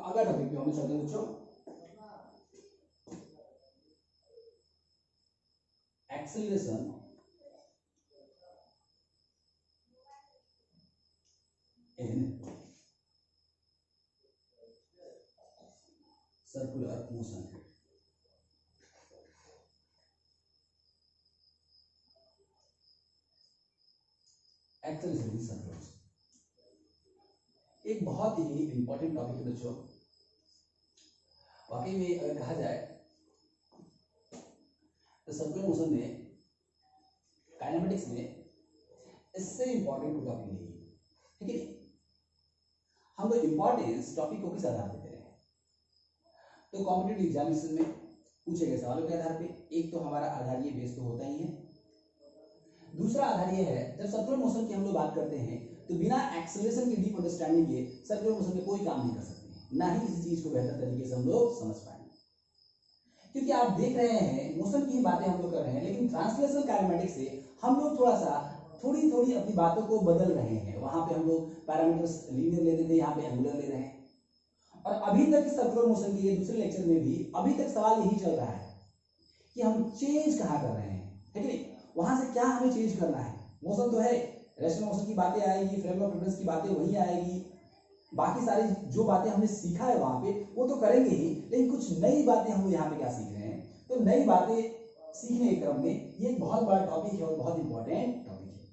अगला टॉपिक पे हम चलते हैं बच्चों, acceleration in circular motion. Acceleration in circular motion एक बहुत ही इंपॉर्टेंट टॉपिक है बच्चों। वाकई में अगर कहा जाए तो सर्कुलर मोशन में, काइनेमेटिक्स में इससे इंपॉर्टेंट कोई टॉपिक नहीं है, ठीक है। हम लोग इंपॉर्टेंस टॉपिक को किस आधार पर दे रहे हैं? तो कॉम्पिटिटिव एग्जामिनेशन में पूछे गए सवालों के आधार पे एक तो हमारा आधार ये बेस तो होता ही है, दूसरा आधार ये है जब सर्कुलर मोशन की हम लोग बात करते हैं तो बिना एक्सेलरेशन की डीप अंडरस्टैंडिंग के सर्कुलर मोशन में कोई काम नहीं कर सकते हैं, ना ही किसी चीज को बेहतर तरीके से हम लोग समझ पाएंगे। क्योंकि आप देख रहे हैं मोशन की बातें हम लोग कर रहे हैं, लेकिन ट्रांसलेशनल काइनेमेटिक्स से हम लोग थोड़ी थोड़ी अपनी बातों को बदल रहे हैं। वहां पे हम लोग पैरामीटर्स लीनियर लेते थे, यहाँ पे एंगुलर ले रहे हैं। और अभी तक सर्कुलर मोशन के दूसरे लेक्चर में भी अभी तक सवाल यही चल रहा है कि हम चेंज कहाँ कर रहे हैं, ठीक है। वहां से क्या हमें चेंज करना है? मोशन तो है, रेशनल मोशन की बातें आएगी, फ्रेम ऑफ रेफरेंस की बातें वही आएगी, बाकी सारी जो बातें हमने सीखा है वहां पे वो तो करेंगे ही, लेकिन कुछ नई बातें हम यहाँ पे क्या सीख रहे हैं? तो नई बातें सीखने के क्रम में ये एक बहुत बड़ा टॉपिक है और बहुत इंपॉर्टेंट टॉपिक है।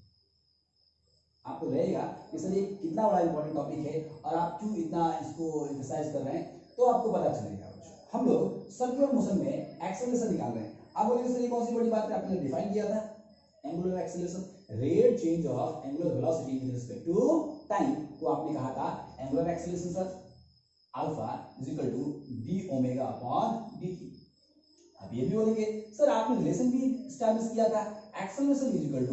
आपको लगेगा कि सर ये कितना बड़ा इंपॉर्टेंट टॉपिक है और आप क्यों इतना इसको एम्फसाइज कर रहे हैं, तो आपको पता चलेगा। हम लोग सर्कुलर मोशन में एक्सेलरेशन निकाल रहे हैं। आप बोलेंगे सर ये कौन सी बड़ी बात है, आपने डिफाइन किया था angular acceleration, rate change of angular velocity with respect to time को आपने कहा था angular acceleration sir alpha is equal to d omega upon dt। अब ये भी बोलेंगे सर आपने रिलेशन भी एस्टैब्लिश किया था, acceleration is equal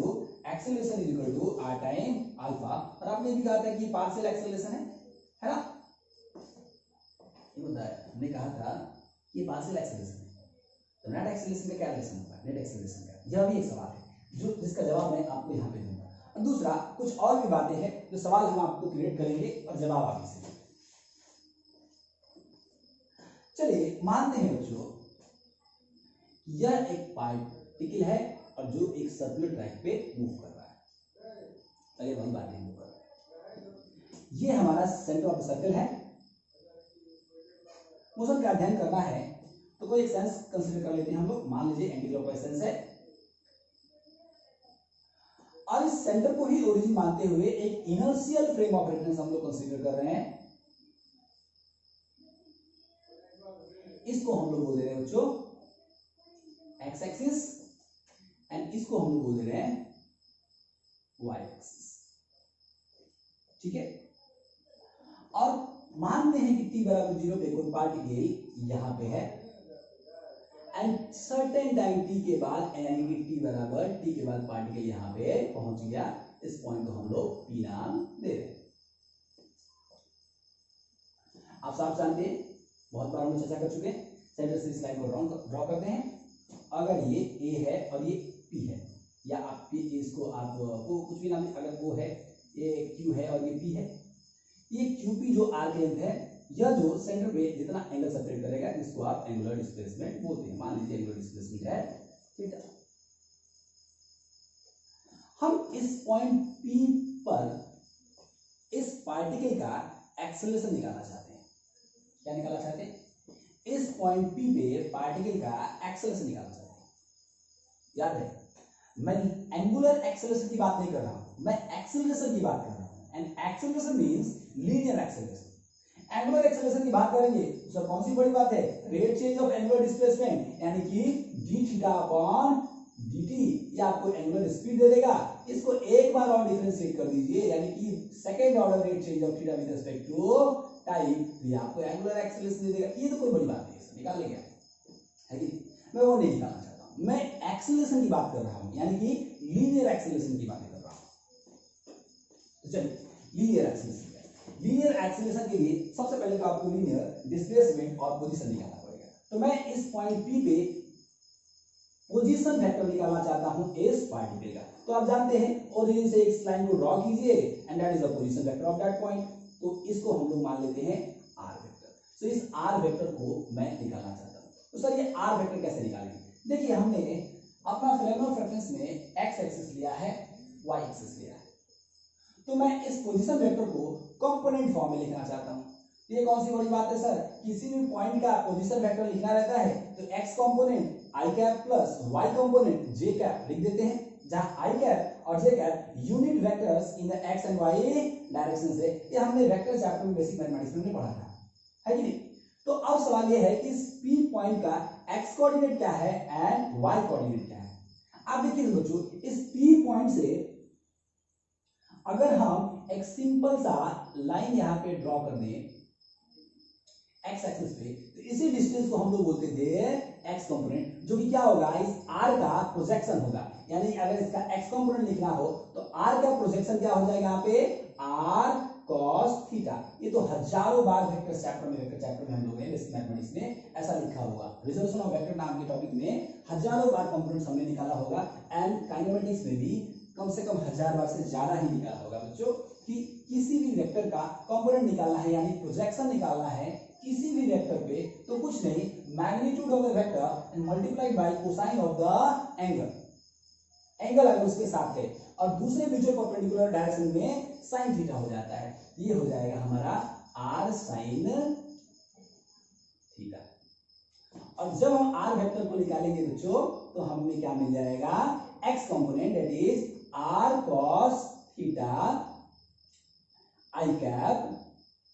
to r time alpha, और आपने भी कहा था कि पार्शियल एक्सेलरेशन है ना? ये बताया हमने कहा था ये पार्शियल एक्सेलरेशन है, तो नेट एक्सेलरेशन का क्या रिलेशन होगा नेट एक्सेलरेशन का? यह भी एक सवाल है जो जिसका जवाब मैं आपको यहाँ पे दूंगा। और दूसरा कुछ और भी बातें हैं जो सवाल हम आपको क्रिएट करेंगे और जवाब आप इसे। चलिए मानते हैं बच्चों यह एक पार्टिकल है और जो एक सर्कुलर ट्रैक पे मूव कर रहा है, अगर वही बातें मूव कर रहा है, ये हमारा सेंटर ऑफ द सर्कल है। मोशन का अध्ययन करना है तो कोई एक सेंस कंसीडर कर लेते हैं हम लोग, मान लीजिए एंटी क्लॉकवाइज सेंस है, और इस सेंटर को ही ओरिजिन मानते हुए एक इनर्शियल फ्रेम ऑफ रेफरेंस हम लोग कंसीडर कर रहे हैं। इसको हम लोग बोल दे रहे हैं बच्चों एक्स एक्सिस, एंड इसको हम लोग बोल दे रहे हैं वाई एक्सिस, ठीक है। और मानते हैं कि t बराबर 0 पे कोई पार्टिकल यहां पे है, एंड सर्टेन टाइम t के बाद, यानी कि t बराबर t के बाद पार्टिकल यहां पे पहुंच गया, इस पॉइंट को हम लोग p नाम दे रहे हैं। आप सब जानते हैं, बहुत बार हम चर्चा कर चुके हैं, सेंटर से इस लाइन को ड्रॉ करते हैं। अगर ये a है और ये p है, या आप इसको आप कुछ भी नाम, अगर वो है ये q है और ये p है, ये QP जो आर्क लेंथ है, यह जो सेंटर पे जितना एंगल सेपरेट करेगा इसको आप एंगुलर डिस्प्लेसमेंट बोलते हैं। मान लीजिए एंगुलर डिस्प्लेसमेंट है थीटा। हम इस पॉइंट P पर इस पार्टिकल का एक्सेलरेशन निकालना चाहते हैं। क्या निकालना चाहते हैं? इस पॉइंट P पे पार्टिकल का एक्सेलरेशन निकालना चाहते हैं। याद है मैं एंगुलर एक्सेलरेशन की बात नहीं कर रहा हूं, मैं एक्सेलरेशन की बात कर रहा हूं। And acceleration means linear acceleration. Angular acceleration की बात करेंगे तो सर कौन सी बड़ी बात है? Rate change of angular displacement, यानी कि d थीटा अपॉन dt, ये आपको एंगुलर स्पीड दे देगा। इसको एक बार और डिफरेंशिएट कर दीजिए, यानी कि second order rate change of theta with respect to time, ये आपको एंगुलर एक्सेलरेशन दे देगा। ये तो कोई बड़ी बात नहीं है, निकाल लेंगे है कि मैं वो नहीं निकालना चाहता हूं, मैं एक्सेलरेशन की बात कर रहा हूं, यानी कि लीनियर एक्सेलरेशन की बात कर रहा हूं। तो चलिए लीनियर एक्सेलरेशन, लीनियर एक्सेलरेशन के लिए सबसे पहले तो आपको लीनियर डिस्प्लेसमेंट और पोजीशन निकालना पड़ेगा। तो मैं इस पॉइंट P पे पोजीशन वेक्टर निकालना चाहता हूं इस पार्टिकल का। तो आप जानते हैं ओरिजिन से इस लाइन को ड्रॉ कीजिए, and that is the position vector of that point. तो इसको हम लोग मान लेते हैं r वेक्टर। तो इस आर वेक्टर को मैं निकालना चाहता हूँ। तो सर ये आर वेक्टर कैसे निकालेंगे? देखिए हमने अपना फ्रेम ऑफ रेफरेंस में एक्स एक्सिस लिया है, वाई एक्सिस लिया है, तो मैं इस पोजीशन वेक्टर को कंपोनेंट फॉर्म में लिखना चाहता हूँ। ये कौन सी बड़ी बात है सर? किसी भी पॉइंट का पोजीशन वेक्टर लिखना रहता है तो X component I cap plus Y component J cap लिख देते हैं, जहां आई कैप और J cap unit vectors in the X and Y direction से। ये हमने वेक्टर चैप्टर में बेसिक मैथमेटिक्स में पढ़ा था, है कि नहीं? तो अब सवाल ये है कि इस पी पॉइंट का एक्स कोऑर्डिनेट क्या है एंड वाई कोऑर्डिनेट क्या है। आप देखिए बच्चों, इस पी पॉइंट से अगर हम एक सिंपल सा लाइन यहां पे ड्रॉ कर दें एक्स एक्सिस पे, तो इसी डिस्टेंस को हम लोग बोलते थे एक्स कंपोनेंट, जो कि क्या होगा, इस आर का प्रोजेक्शन होगा। यानी अगर इसका एक्स कंपोनेंट लिखना हो तो आर का प्रोजेक्शन क्या हो जाएगा यहाँ पे, आर कॉस थीटा। ये तो हजारों बार वेक्टर चैप्टर में हम लोग बेसिक मैथमेटिक्स में ऐसा लिखा होगा। रिजोल्यूशन ऑफ वेक्टर नाम के टॉपिक में हजारों बार कंपोनेंट्स हमने निकाला होगा, एंड काइनेमेटिक्स में भी कम से कम 1000 बार से ज्यादा ही निकाला होगा बच्चों, कि किसी भी वेक्टर का कंपोनेंट निकालना है यानी प्रोजेक्शन निकालना है किसी भी वेक्टर पे, तो कुछ नहीं, magnitude of the vector and multiplied by cosine of the angle. Angle अगर उसके साथ है और दूसरे म्यूचुअल परपेंडिकुलर डायरेक्शन में साइन थीटा हो जाता है, ये हो जाएगा हमारा आर साइन थीटा। और जब हम आर वेक्टर को निकालेंगे बच्चों तो हमें क्या मिल जाएगा, x component that is r cos theta I cap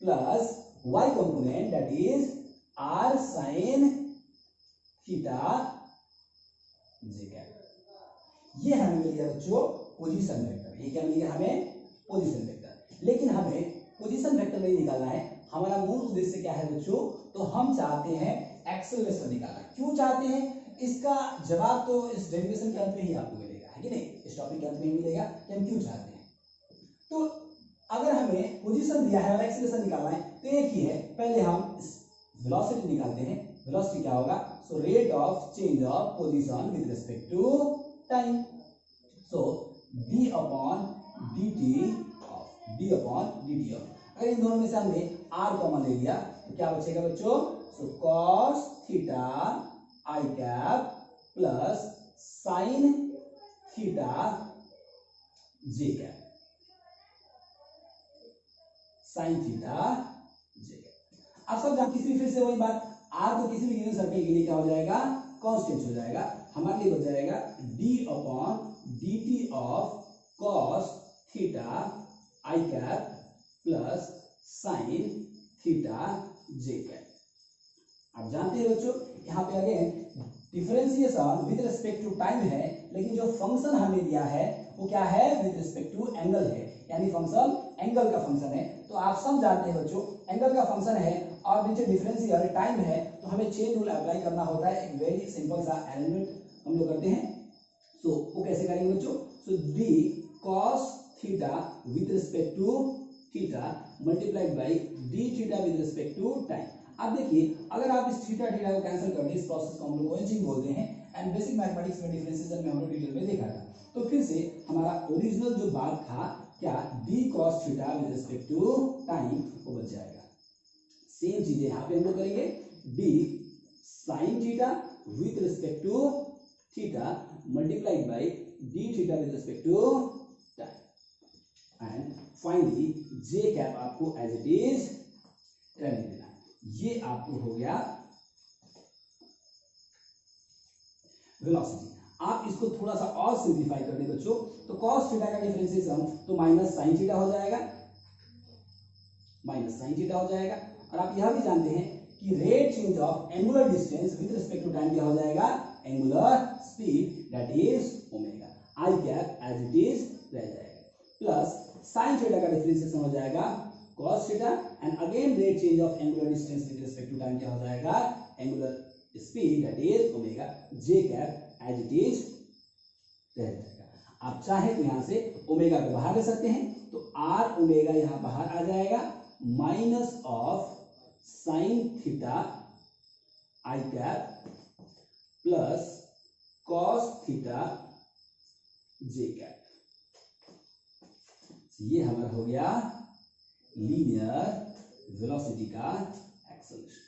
plus y component that is r sin theta j cap. ये हमें मिल गया बच्चों पोजीशन वेक्टर। ये क्या मिल गया हमें, पोजीशन वेक्टर। लेकिन हमें पोजीशन वेक्टर नहीं निकालना है, हमारा मूल उद्देश्य क्या है बच्चों, तो हम चाहते हैं एक्सेलरेशन निकालना। क्यों चाहते हैं, इसका जवाब तो इस डेरिवेशन के अंत में ही आपको मिलेगा, है कि नहीं, इस टॉपिक के अंत में ही मिलेगा कि हम क्यों चाहते हैं। तो अगर हमें पोजीशन दिया है और एक्सेलरेशन निकालना है तो एक ही है, पहले हम वेलोसिटी निकालते हैं। वेलोसिटी क्या होगा, so rate of change of position with respect to time, so d upon dt of. अगर इन दोनों में से हमने r कॉमन ले लिया तो क्या बचेगा बच्चों, सो cos थीटा आई cap plus sin theta j cap, sine theta J. अब सब जान किसी भी, फिर से वही बात, आर तो किसी भी गिवन सर्कल के लिए क्या हो जाएगा, कांस्टेंट हो जाएगा। हमारे लिए बच जाएगा d upon dt of cos theta I cap plus sine theta J cap. आप जानते हैं बच्चों, यहाँ पे again differentiation with respect to time है, लेकिन जो फंक्शन हमें दिया है वो क्या है, विद रिस्पेक्ट टू एंगल है, यानी फंक्शन एंगल का फंक्शन है। तो आप सब जानते हैं बच्चों, एंगल का फंक्शन है और नीचे डिफरेंशियल टाइम है, तो हमें चेन रूल अप्लाई करना होता है। एक वेरी सिंपल सा अरेंजमेंट हम लोग करते हैं। सो वो कैसे करेंगे बच्चों, so d cos theta with respect to theta multiplied by d theta with respect to time. अब देखिए, अगर आप इस थीटा थीटा को कैंसिल कर दें, इस प्रोसेस को हम लोग कोएंजिंग बोलते हैं, एंड बेसिक मैथमेटिक्स में डिफरेंशिएशन में हमने डिटेल में देखा था। तो फिर से हमारा ओरिजिनल जो बात था क्या, d cos theta with respect to time वो बच जाएगा। सेम चीजें यहाँ पे हम लोग करेंगे, d sin theta with respect to theta multiplied by d theta with respect to time, and finally j cap आपको एज इट इज रहने देना। ये आपको हो गया वेलोसिटी। आप इसको थोड़ा सा और सिंप्लीफाई कर दें बच्चों, तो cos थीटा का डिफरेंशिएशन तो माइनस साइन थीटा हो जाएगा, माइनस साइन थीटा हो जाएगा। और आप यह भी जानते हैं कि rate change of angular distance with respect to time क्या हो जाएगा, angular speed that is omega, i cap as it is रह जाएगा, प्लस साइन थीटा का डिफरेंशिएशन हो जाएगा cos theta, and again rate change of angular distance with respect to time क्या हो जाएगा, angular speed that is omega, j cap as it is रह जाएगा। आप चाहे तो यहां से ओमेगा को बाहर ले सकते हैं, तो r ओमेगा यहां बाहर आ जाएगा, minus of sine theta I cap plus cos theta j cap. ये हमारा हो गया लीनियर वेलोसिटी का एक्सप्रेशन। एक्सेलरेशन।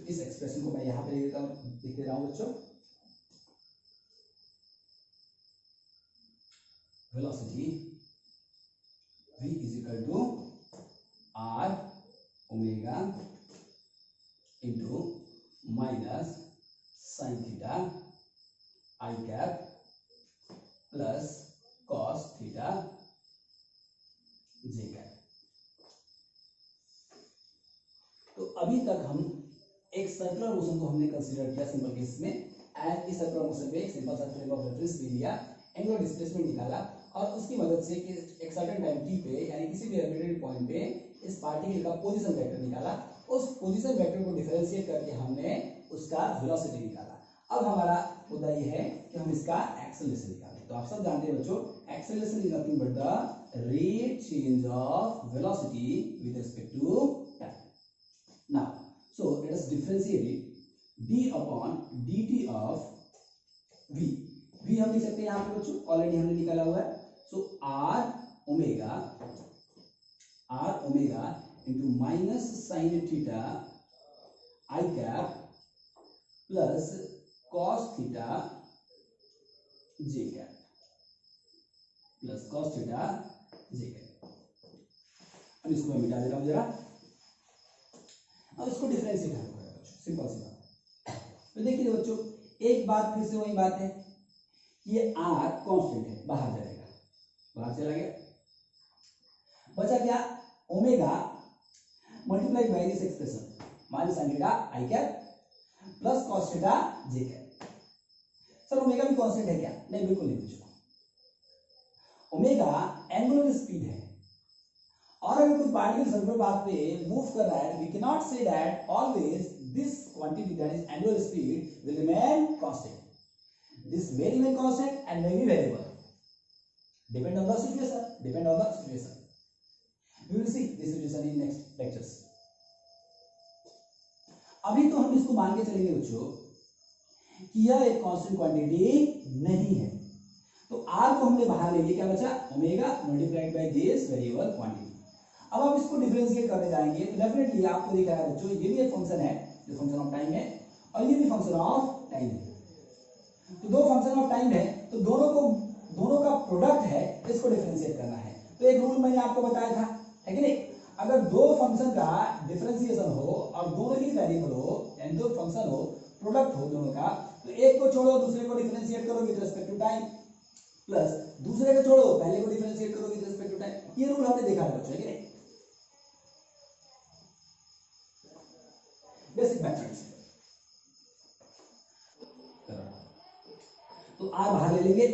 इस एक्सप्रेशन को मैं यहां पे लिख दे रहा हूं बच्चों। Velocity v is equal to r omega into minus sine theta I cap plus cos theta J cap. तो अभी तक हम एक सर्कुलर मोशन को हमने कंसीडर किया सिंपल केस में, एंड इस सर्कुलर मोशन में एक सिंपल सा फ्रेम ऑफ रेफरेंस भी लिया, एंगुलर डिस्प्लेसमेंट निकाला, और उसकी मदद से कि एक सर्टेन टाइम t पे यानी किसी भी आर्बिट्रेरी पॉइंट पे इस पार्टिकल का पोजीशन वेक्टर निकाला। उस पोजीशन वेक्टर को डिफरेंशिएट करके हमने उसका वेलोसिटी निकाला। अब हमारा मुद्दा ये है कि हम इसका एक्सेलरेशन निकालें। तो आप सब जानते हैं बच्चों, acceleration is nothing but the rate change of velocity with respect to time. Now so let us differentiate it d upon dt of v। v हम लिख सकते हैं यहाँ पे बच्चों, ऑलरेडी हमने निकाला हुआ है। So r omega into minus sine theta आई कैप प्लस कॉस थीटा जे कैप प्लस कॉस थीटा जे कैप। अब इसको मैं मिटा दे रहा हूं जरा। अब इसको डिफरेंशिएट करें बच्चों, सिंपल सी बात। तो देखिए बच्चों, एक बात फिर से वही बात है, ये r कांस्टेंट है, बाहर जाएगा, बाहर चला गया, बचा क्या omega multiplied by this expression minus sine theta I cap plus cos theta J cap. Sir omega भी कांस्टेंट है क्या? नहीं, बिल्कुल नहीं बच्चों। ओमेगा एंगुलर स्पीड है, और अगर कोई पार्टिकल सर्कुलर पाथ पे मूव कर रहा है, we can not say that always this quantity that is angular speed will remain constant. This may remain constant and may be variable, depend on the situation. We will see this situation in next lectures. अभी तो हम इसको मान के चलेंगे बच्चों कि यह एक कांस्टेंट क्वांटिटी नहीं है। तो r को हमने बाहर ले लिया, क्या बचा omega multiplied by this variable quantity. अब आप इसको डिफरेंशिएट करने जाएंगे तो डेफिनेटली आपको दिख रहा है बच्चों, ये भी एक फंक्शन है जो फंक्शन ऑफ टाइम है, और ये भी फंक्शन ऑफ टाइम है। तो दो फंक्शन ऑफ टाइम है, तो दोनों का प्रोडक्ट है, इसको डिफरेंशिएट करना है। तो एक रूल मैंने आपको बताया था, है कि नहीं? अगर दो फंक्शन का डिफरेंशिएशन हो और दोनों ही वेरिएबल हो, यानी दो फंक्शन हो, प्रोडक्ट हो दोनों का, तो एक को छोड़ो दूसरे को डिफरेंशिएट करो with respect to time, plus दूसरे को छोड़ो पहले को डिफरेंशिएट करो विद रिस्पेक्ट टू टाइम। ये रूल हमने देखा है बच्चों, है कि नहीं? Basic mathematics. तो r बाहर ले लेंगे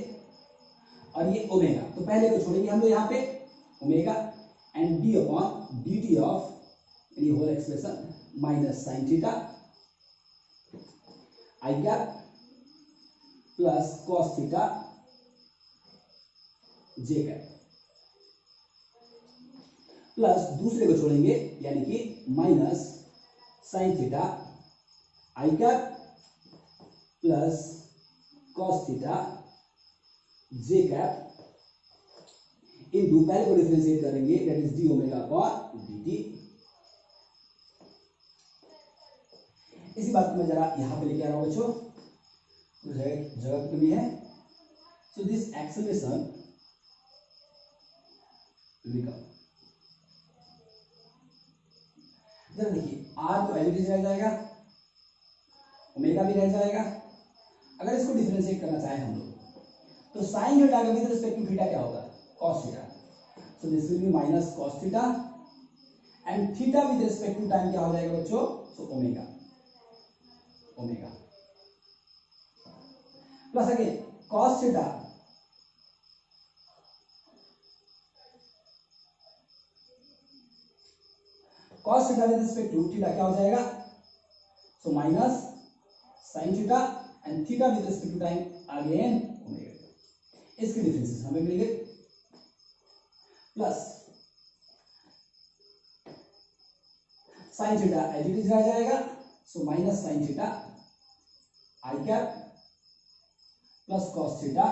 और ये ओमेगा, तो पहले को छोड़ेंगे हम लोग यहाँ पे omega and d upon dt of यानी whole expression minus sine theta आई कैप प्लस कॉस थीटा जे कैप, प्लस दूसरे को छोड़ेंगे यानी कि माइनस साइन थीटा आई कैप प्लस कॉस थीटा जे कैप इंटू पहले को डिफरेंशिएट करेंगे that is D omega upon dt। इसी बात को मैं जरा यहां पे लेके आ रहा हूं बच्चों, तो जगह की कमी है। सो दिस एक्सेलरेशन बिकम, जरा देखिए r तो एज रह जाएगा, ओमेगा भी रह जाएगा। अगर इसको डिफरेंशिएट करना चाहे हम लोग तो साइन थीटा का विद रिस्पेक्ट टू थीटा क्या होगा? Cos theta. So this will be minus cos theta and theta with respect to time क्या हो जाएगा बच्चों? So omega plus again cos theta with respect to theta क्या हो जाएगा? So minus sine theta and theta with respect to time again omega. इसकी differences हमें मिल गए, plus sine theta as it is रह जाएगा, so minus sine theta I cap plus cos theta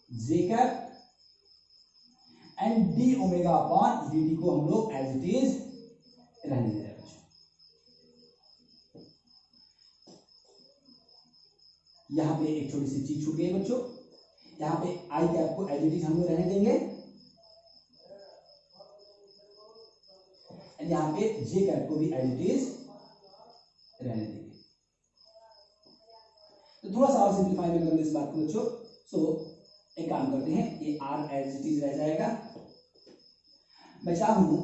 J cap and D omega upon D T को हम लोग as it is रहने दे रहे हैं बच्चों। यहां पे एक छोटी सी चीज छूट गई बच्चों, यहां पे आई कैप को एज इट इज हम लोग रहने देंगे एंड यहां पे जे कैप को भी एज इट इज रहने देंगे। तो थोड़ा सा और सिंप्लीफाई में कर लो इस बात को बच्चों। सो एक काम करते हैं, ये आर एज इट इज रह जाएगा, मैं चाहूं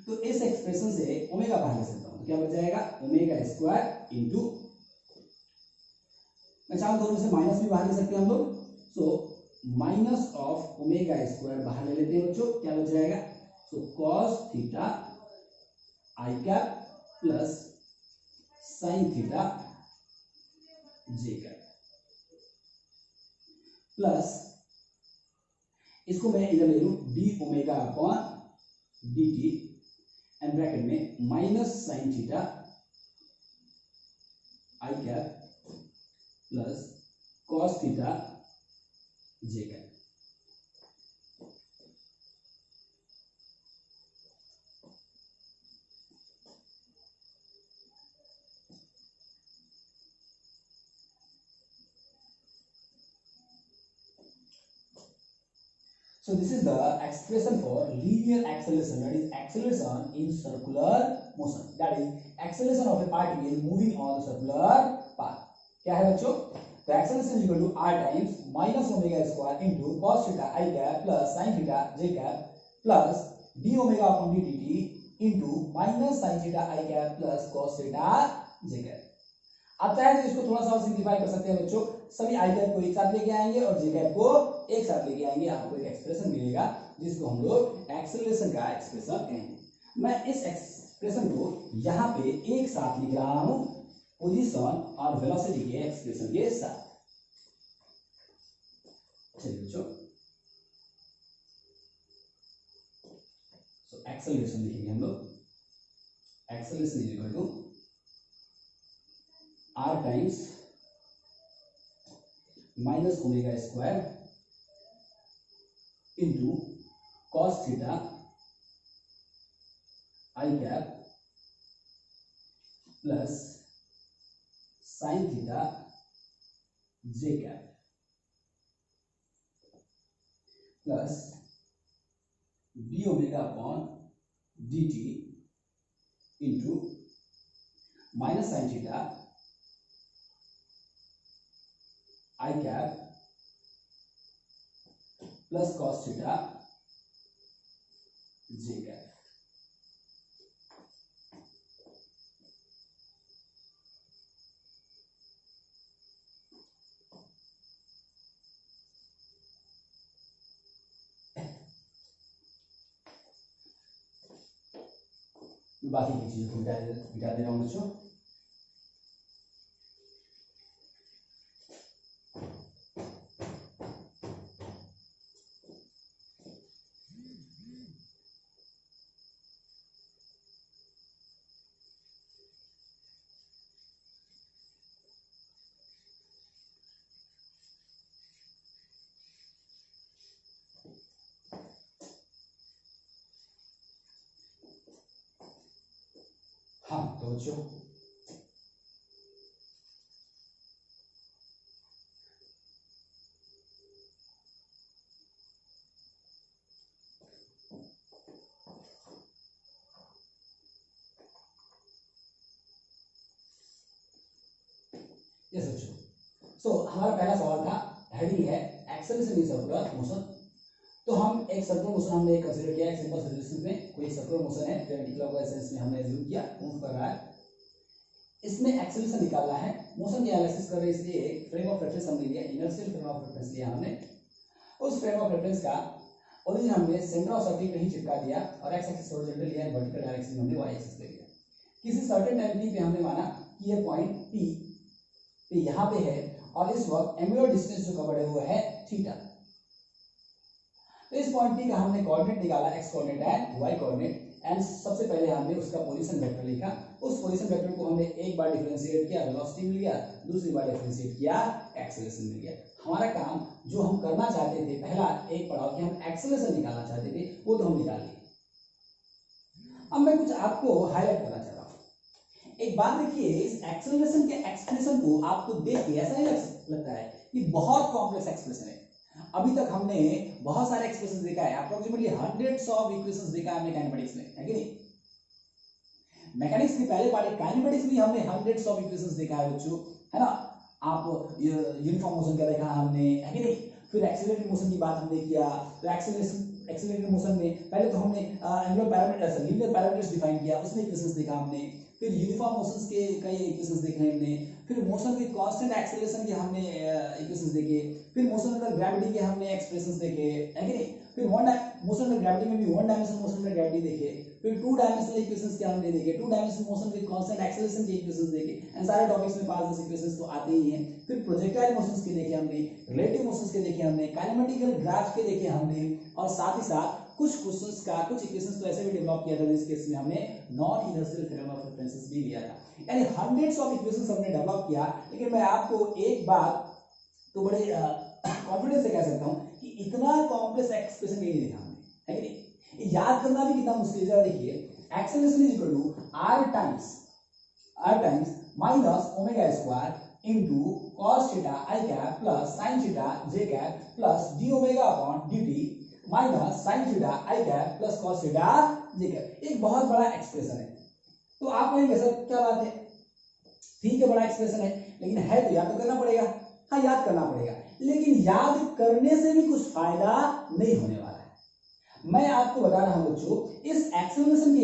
तो इस एक्सप्रेशन से ओमेगा बाहर ले सकता हूं, तो क्या बच जाएगा ओमेगा स्क्वायर इंटू, मैं चाहूं दोनों से माइनस भी बाहर ले सकते हैं हम लोग, so minus of omega square बाहर ले लेते हैं बच्चों, क्या बच जाएगा, सो कॉस थीटा आई कैप प्लस साइन थीटा जे कैप प्लस इसको मैं इधर ले लूं D omega upon D T and bracket में minus sine theta I cap plus cos theta J cap. So this is the expression for linear acceleration, that is acceleration in circular motion, that is acceleration of a particle moving on the circular path. क्या है बच्चों, the acceleration is equal to r times minus omega square into cos theta I cap plus sin theta j cap plus d omega upon dt into minus sin theta I cap plus cos theta j cap। आप चाहे तो इसको थोड़ा सा और simplify कर सकते हैं बच्चों, सभी आई कैप को एक साथ लेके आएंगे और जे कैप को एक साथ लेके आएंगे, आपको एक एक्सप्रेशन मिलेगा जिसको हम लोग एक्सेलरेशन का एक्सप्रेशन कहेंगे। मैं इस एक्सप्रेशन को यहाँ पे एक साथ लिख रहा हूं पोजीशन और वेलोसिटी के एक्सप्रेशन के साथ। चलिए बच्चों, सो एक्सेलरेशन लिखेंगे हम लोग, acceleration is equal to r times minus omega square into cos theta I cap plus sin theta j cap plus d omega upon dt into minus sin theta I cap plus cos theta j cap। बाकी की चीजों को मिटा दे रहा हूं बच्चों। हाँ तो बच्चों यस बच्चों, सो हमारा पहला सवाल था, हेडिंग है एक्सेलरेशन इन सर्कुलर मोशन। तो हम एक सर्कुलर मोशन हमने कंसीडर किया, एक सिंपल सॉल्यूशन में कोई सर्कुलर मोशन है जो एंटीक्लॉकवाइज सेंस में हमने एज्यूम किया, मूव कर रहा है, इसमें एक्सेलरेशन निकालना है। मोशन की एनालिसिस कर रहे हैं, इसलिए एक फ्रेम ऑफ रेफरेंस हमने लिया, इनर्शियल फ्रेम ऑफ रेफरेंस लिया हमने। उस फ्रेम ऑफ रेफरेंस का ओरिजिन हमने सेंटर ऑफ सर्किल कहीं चिपका दिया और एक्स एक्सिस हॉरिजॉन्टल लिया, वर्टिकल डायरेक्शन में हमने वाई एक्सिस ले लिया। किसी सर्टेन टाइम टी पे हमने माना कि ये पॉइंट पी यहाँ पे है और इस वक्त एंगुलर डिस्टेंस जो कवर्ड है वो है थीटा। तो इस पॉइंट पी का हमने कोऑर्डिनेट निकाला, x coordinate and y coordinate, and सबसे पहले हमने उसका पोजीशन वेक्टर लिखा। उस पोजीशन वेक्टर को हमने एक बार डिफरेंशिएट किया, वेलोसिटी मिल गया, दूसरी बार डिफरेंशिएट किया, एक्सेलरेशन मिल गया। हमारा काम जो हम करना चाहते थे, पहला एक पड़ाव कि हम एक्सेलरेशन निकालना चाहते थे, वो तो हम निकाल लिए। अब मैं कुछ आपको हाईलाइट करना चाहता हूं। एक बात देखिए, इस एक्सेलरेशन के एक्सप्रेशन को आपको देख के ऐसा नहीं लगता है कि बहुत कॉम्प्लेक्स एक्सप्रेशन है। अभी तक हमने बहुत सारे एक्सप्रेशन देखा है, अप्रोक्सीमेटली हंड्रेड्स ऑफ इक्वेशंस देखा है हमने काइनेमेटिक्स में, है कि नहीं? मैकेनिक्स के पहले पार्ट काइनेमेटिक्स में हमने हंड्रेड्स ऑफ इक्वेशंस देखा है बच्चों, है ना? आप यूनिफॉर्म मोशन का देखा हमने, है कि नहीं? फिर एक्सेलरेटेड मोशन की बात हमने किया। तो एक्सेलरेटेड मोशन में पहले तो हमने angular parameters, linear parameters define किया, उसमें इक्वेशंस देखा हमने। फिर यूनिफॉर्म मोशंस के कई इक्वेशंस देखे हमने। फिर मोशन विद कांस्टेंट एक्सेलरेशन के हमने इक्वेशंस देखे। फिर मोशन अंडर ग्रेविटी के हमने एक्सप्रेशंस देखे, है कि नहीं? फिर मोशन अंडर ग्रेविटी में भी one dimensional motion under gravity देखे। फिर टू डायमेंशनल इक्वेशंस के हमने देखे, two dimensional motion with constant acceleration के इक्वेशंस देखे। एंड सारे टॉपिक्स में 5-10 इक्वेशंस तो आते ही हैं। फिर प्रोजेक्टाइल मोशंस के देखे हमने, रिलेटिव मोशंस के देखे हमने, काइनेमेटिकल ग्राफ के देखे हमने, और साथ ही साथ कुछ क्वेश्चंस का, कुछ इक्वेशंस तो ऐसे भी डेवलप किया था जिस केस में हमने non inertial theorem of references भी लिया था। यानी हंड्रेड्स ऑफ इक्वेशंस हमने डेवलप किया। लेकिन मैं आपको एक बात तो बड़े कॉन्फिडेंस से कह सकता हूं कि इतना कॉम्प्लेक्स एक्सप्रेशन नहीं देखा हमने, है कि नहीं? याद करना भी कितना मुश्किल है। देखिए, acceleration is equal to r times minus omega square into cos theta i cap plus sin theta j cap plus d omega upon dt minus sin theta i cap plus cos theta j cap. एक बहुत बड़ा expression है। तो आप कहेंगे sir क्या बात है, ठीक है बड़ा एक्सप्रेशन है, लेकिन है तो याद तो करना पड़ेगा। हाँ, याद करना पड़ेगा, लेकिन याद करने से भी कुछ फायदा नहीं होने वाला है। मैं आपको बता रहा हूं बच्चों, इस एक्सेलरेशन के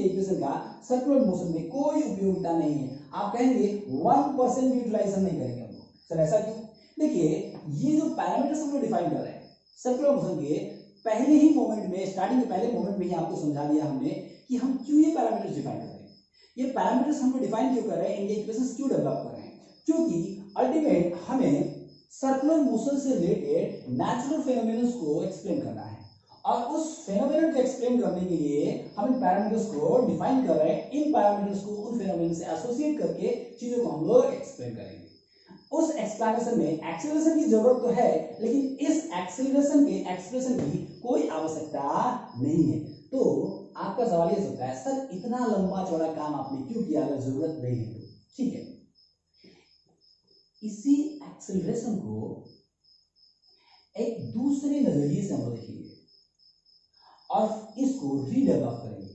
इक्वेशन का सर्कुलर मोशन में कोई उपयोगिता नहीं है। आप कहेंगे 1% भी यूटिलाइजेशन नहीं करेंगे हम लोग। सर ऐसा क्यों? देखिए, ये जो पैरामीटर्स हम लोग डिफाइन कर रहे हैं सर्कुलर मोशन के पहले ही मोमेंट में, स्टार्टिंग के पहले मोमेंट में ही आपको समझा दिया हमने कि हम क्यों ये पैरामीटर्स डिफाइन कर रहे हैं। ये पैरामीटर्स हम लोग डिफाइन क्यों कर रहे हैं, इनके इक्वेशंस क्यों डेवलप कर रहे हैं? क्योंकि अल्टीमेट हमें सर्कुलर मोशन से रिलेटेड नेचुरल फेनोमेनन्स को एक्सप्लेन करना है, और उस फेनोमेनन को एक्सप्लेन करने के लिए हम इन पैरामीटर्स को डिफाइन कर रहे हैं। इन पैरामीटर्स को उन फेनोमेनन से एसोसिएट करके चीजों को हम लोग एक्सप्लेन करेंगे। उस एक्सप्लेनेशन में एक्सेलरेशन की जरूरत तो है, लेकिन इस एक्सेलरेशन के एक्सप्रेशन की कोई आवश्यकता नहीं है। तो आपका सवाल ये सकता है, सर इतना लंबा चौड़ा काम आपने क्यों किया अगर जरूरत नहीं है तो? ठीक है, इसी एक्सेलरेशन को एक दूसरे नजरिए से हम लोग देखेंगे और इसको रीडेवलप करेंगे,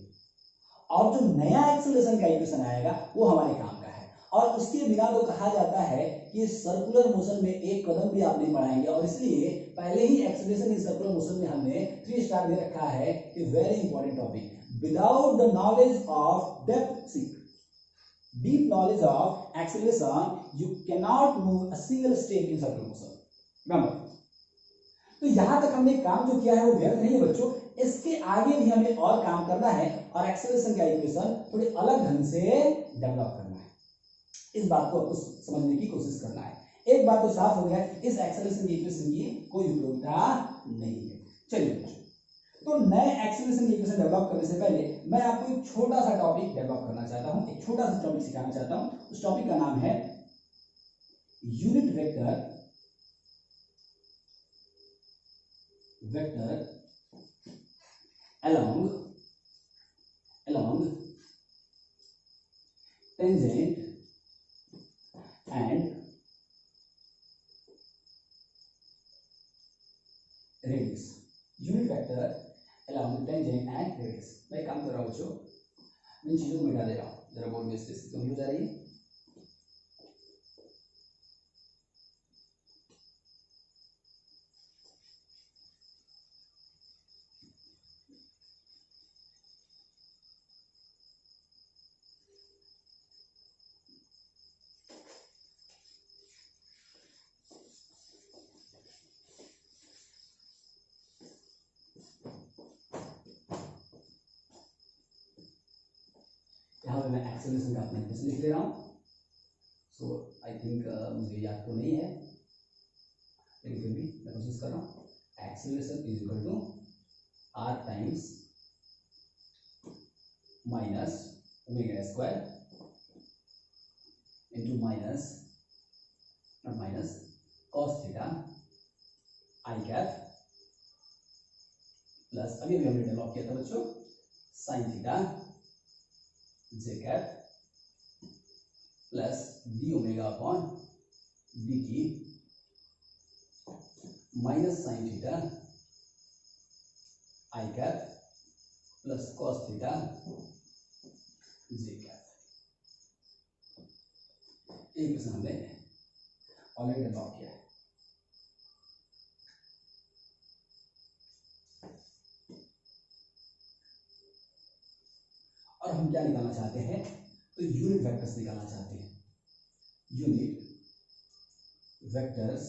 और जो नया एक्सेलरेशन का इक्वेशन आएगा वो हमारे काम का है। और उसके बिना तो कहा जाता है कि सर्कुलर मोशन में एक कदम भी आप नहीं बढ़ाएंगे, और इसलिए पहले ही एक्सेलरेशन इन सर्कुलर मोशन में हमने 3 स्टार दे रखा है कि very important topic, without the knowledge of depth deep knowledge of acceleration you cannot move a single step in circular motion. remember, तो यहां तक हमने काम जो किया है वो व्यर्थ नहीं है बच्चों, इसके आगे भी हमें और काम करना है और एक्सेलरेशन का इक्वेशन थोड़ी अलग ढंग से डेवलप करना है। इस बात को आपको समझने की कोशिश करना है। एक बात तो साफ हो गया, इस एक्सेलरेशन की इक्वेशन की कोई उपयोगिता नहीं है। चलिए बच्चों, तो नए एक्सेलरेशन इक्वेशन डेवलप करने से पहले मैं आपको एक छोटा सा टॉपिक डेवलप करना चाहता हूं, एक छोटा सा टॉपिक सिखाना चाहता हूं। उस टॉपिक का नाम है unit vector along tangent and radius। Unit vector along tangent and radius। मैं काम कर रहा हूं बच्चों, इन चीजों को मिटा दे रहा हूं, जरा बोर्ड में स्पेस कमी हो जा रही है। मैं एक्सेलरेशन का अपना इक्वेशन लिख ले रहा हूं। सो आई थिंक मुझे याद तो नहीं है, लेकिन फिर भी मैं कोशिश कर रहा हूँ। Acceleration is equal to R times minus omega square into minus not minus cos theta I cap plus अभी हमने डेवलप किया था बच्चों साइन थीटा जे cap plus D omega upon D T minus sine theta आई cap plus cos theta जे cap. एक question हमने already develop किया है। और हम क्या निकालना चाहते हैं, तो यूनिट वेक्टर्स निकालना चाहते हैं। यूनिट वेक्टर्स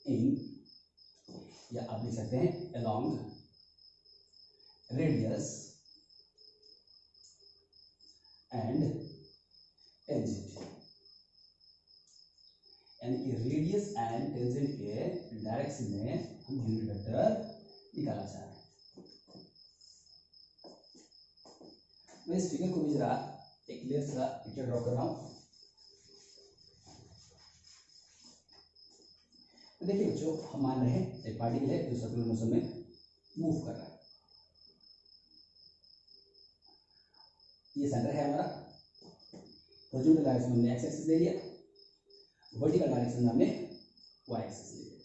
इन, या आप लिख सकते हैं अलोंग रेडियस एंड टेंजेंट, यानी कि रेडियस एंड टेंजेंट के डायरेक्शन में हम यूनिट वेक्टर निकालना चाह रहे हैं। मैं इस फिगर को भी जरा एक क्लियर सा पिक्चर ड्रॉ कर रहा हूं। तो देखिए बच्चों, हम मान रहे हैं एक पार्टिकल है जो सर्कुलर मोशन में मूव कर रहा है। ये सेंटर है हमारा। हॉरिजॉन्टल डायरेक्शन में हमने एक्स एक्सिस ले लिया, वर्टिकल डायरेक्शन में हमने वाई एक्सिस ले लिया।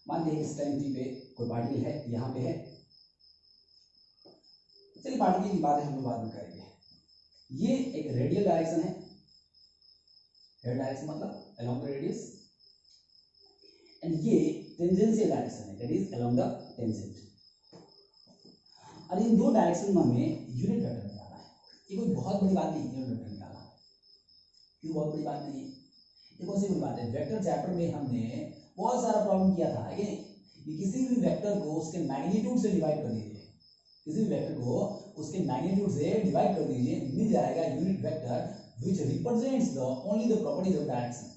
मान लीजिए इस टाइम टी पे कोई पार्टिकल है, यहाँ पे है। चलिए पार्टिकल की बात है हम लोग बाद में करेंगे। ये एक रेडियल डायरेक्शन है, रेडियल डायरेक्शन मतलब अलोंग द रेडियस, एंड ये टेंजेंशियल डायरेक्शन है, that is along the tangent. और इन दो डायरेक्शन में हमें यूनिट वेक्टर निकालना है। ये कोई बहुत बड़ी बात नहीं है यूनिट वेक्टर निकालना। क्यों बहुत बड़ी बात नहीं है? ये कौन सी बड़ी बात है? वेक्टर चैप्टर में हमने बहुत सारा प्रॉब्लम किया था कि किसी भी वेक्टर को उसके मैग्नीट्यूड से डिवाइड कर दीजिए, किसी भी वेक्टर को उसके मैग्नीट्यूड से डिवाइड कर दीजिए, मिल जाएगा unit vector which represents the only the properties of direction.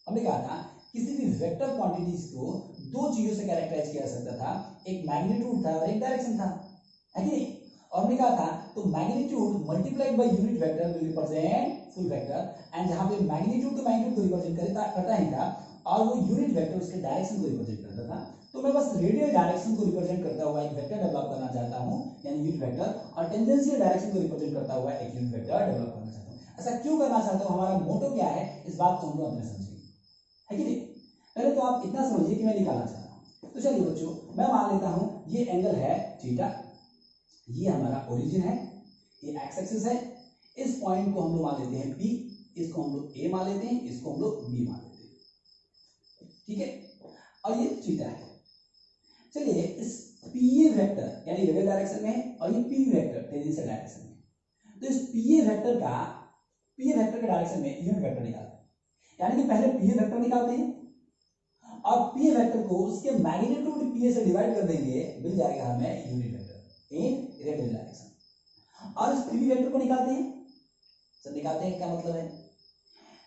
हमने कहा था किसी भी वेक्टर क्वांटिटीज को दो चीजों से कैरेक्टराइज किया जा सकता था, एक मैग्नीट्यूड था और एक डायरेक्शन था, है कि नहीं? और हमने कहा था तो magnitude multiplied by unit vector will represent full vector, and जहां पे मैग्नीट्यूड तो मैग्नीट्यूड को रिप्रेजेंट करता ही था और वो यूनिट वेक्टर उसके डायरेक्शन को रिप्रेजेंट करता था। तो मैं बस रेडियल डायरेक्शन को रिप्रेजेंट करता हुआ एक वेक्टर डेवलप करना चाहता हूं, यानी यूनिट वेक्टर, और टेंजेंशियल डायरेक्शन को रिप्रेजेंट करता हुआ एक यूनिट वेक्टर डेवलप करना चाहता हूं। ऐसा क्यों करना चाहता हूं, हमारा मोटो क्या है, इस बात को हम लोग अपने समझेंगे, है कि नहीं? पहले तो आप इतना समझिए कि मैं निकालना चाह रहा हूं। तो चलिए बच्चों, मैं मान लेता हूं ये एंगल है थीटा, ये हमारा ओरिजिन है, ये एक्स एक्सिस है। इस पॉइंट को हम लोग मान लेते हैं पी, इसको हम लोग ए मान लेते हैं, इसको हम लोग बी मान लेते हैं, ठीक है? और ये थीटा है। चलिए इस पीए वेक्टर यानी रेडियल डायरेक्शन में है और ये पी वेक्टर टेंजेंशियल डायरेक्शन में, तो इस पीए वेक्टर के डायरेक्शन में यूनिट वेक्टर निकालते हैं। यानी कि पहले पीए वेक्टर निकालते हैं और पीए वेक्टर को उसके मैग्नीट्यूड पीए से डिवाइड कर देंगे, मिल जाएगा हमें यूनिट वेक्टर इन रेडियल डायरेक्शन। और इस पीवी वेक्टर को निकालते हैं। सर निकालते हैं क्या मतलब है?